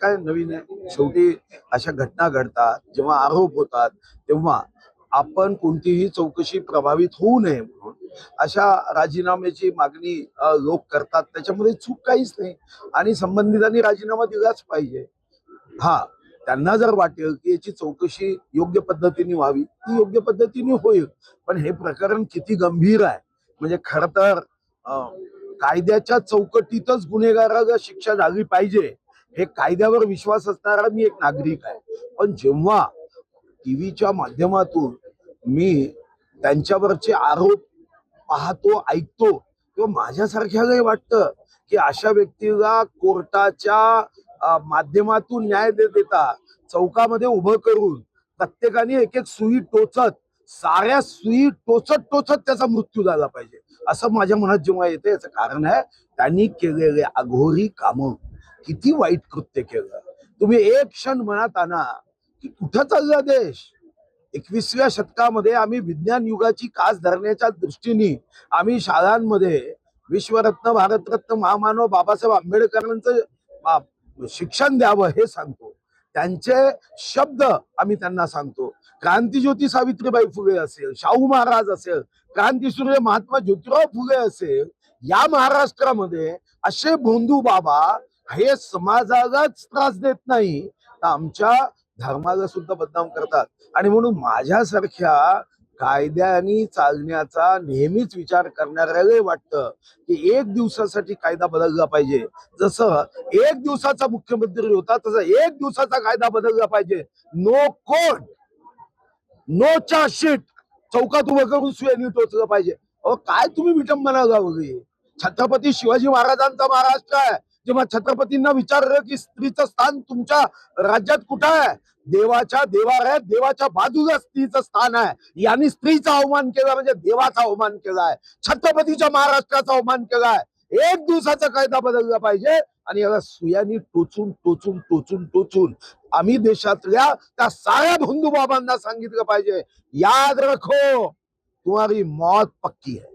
काय नवीन आहे? शेवटी अशा घटना घडतात, जेव्हा आरोप होतात तेव्हा आपण कोणतीही चौकशी प्रभावित होऊ नये म्हणून अशा राजीनाम्याची मागणी लोक करतात. त्याच्यामध्ये चूक काहीच नाही आणि संबंधितांनी राजीनामा दिलाच पाहिजे. हा, त्यांना जर वाटेल की याची चौकशी योग्य पद्धतीने व्हावी, ती योग्य पद्धतीने होईल. पण हे प्रकरण किती गंभीर आहे, म्हणजे खर तर कायद्याच्या चौकटीतच गुन्हेगाराला शिक्षा झाली पाहिजे, हे कायद्यावर विश्वास असणारा मी एक नागरिक आहे. पण जेव्हा टीव्हीच्या माध्यमातून मी त्यांच्यावरचे आरोप पाहतो, ऐकतो, तेव्हा माझ्यासारख्यालाही वाटतं की अशा व्यक्तीला कोर्टाच्या माध्यमातून न्याय देता चौकामध्ये उभं करून प्रत्येकाने एक एक सुई टोचत, साऱ्या सुई टोचत टोचत त्याचा मृत्यू झाला पाहिजे, असं माझ्या मनात जेव्हा येते. याचं कारण आहे त्यांनी केलेले अघोरी काम, किती वाईट कृत्य केलं. तुम्ही एक क्षण मनात आणा की कुठं चालला देश. 21व्या शतकामध्ये आम्ही विज्ञान युगाची कास धरण्याच्या दृष्टीने आम्ही शाळांमध्ये विश्वरत्न, भारतरत्न, महामानव बाबासाहेब आंबेडकरांचं शिक्षण द्यावं हे सांगतो. त्यांचे शब्द आम्ही त्यांना सांगतो. क्रांतीज्योती सावित्रीबाई फुले असेल, शाहू महाराज असेल, क्रांतीसूर्य महात्मा ज्योतिराव फुले असेल, या महाराष्ट्रामध्ये असे भोंदू बाबा हे समाजालाच त्रास देत नाही तर आमच्या धर्माला सुद्धा बदनाम करतात. आणि म्हणून माझ्यासारख्या कायद्याने चालण्याचा नेहमीच विचार करणाऱ्याला वाटतं की एक दिवसासाठी कायदा बदलला पाहिजे. जसं एक दिवसाचा मुख्यमंत्री होता तसं एक दिवसाचा कायदा बदलला पाहिजे. नो कोर्ट, नो चार्जशीट, चौकात उभं करून सुयानी टोचलं पाहिजे. अहो काय तुम्ही विटंबना गावली. छत्रपती शिवाजी महाराजांचा महाराष्ट्र आहे. जेव्हा छत्रपतींना विचारलं की स्त्रीचं स्थान तुमच्या राज्यात कुठं आहे, देवाच्या देवाऱ्यात देवाच्या बाजूला स्त्रीचं स्थान आहे. यांनी स्त्रीचा अवमान केला म्हणजे देवाचा अवमान केलाय, छत्रपतीच्या महाराष्ट्राचा अवमान केलाय. एक दिवसाचा कायदा बदलला पाहिजे आणि याला सुयानी टोचून टोचून टोचून टोचून आम्ही देशातल्या त्या साऱ्या भोंदू बाबांना सांगितलं पाहिजे, याद रखो तुम्हारी मौत पक्की है.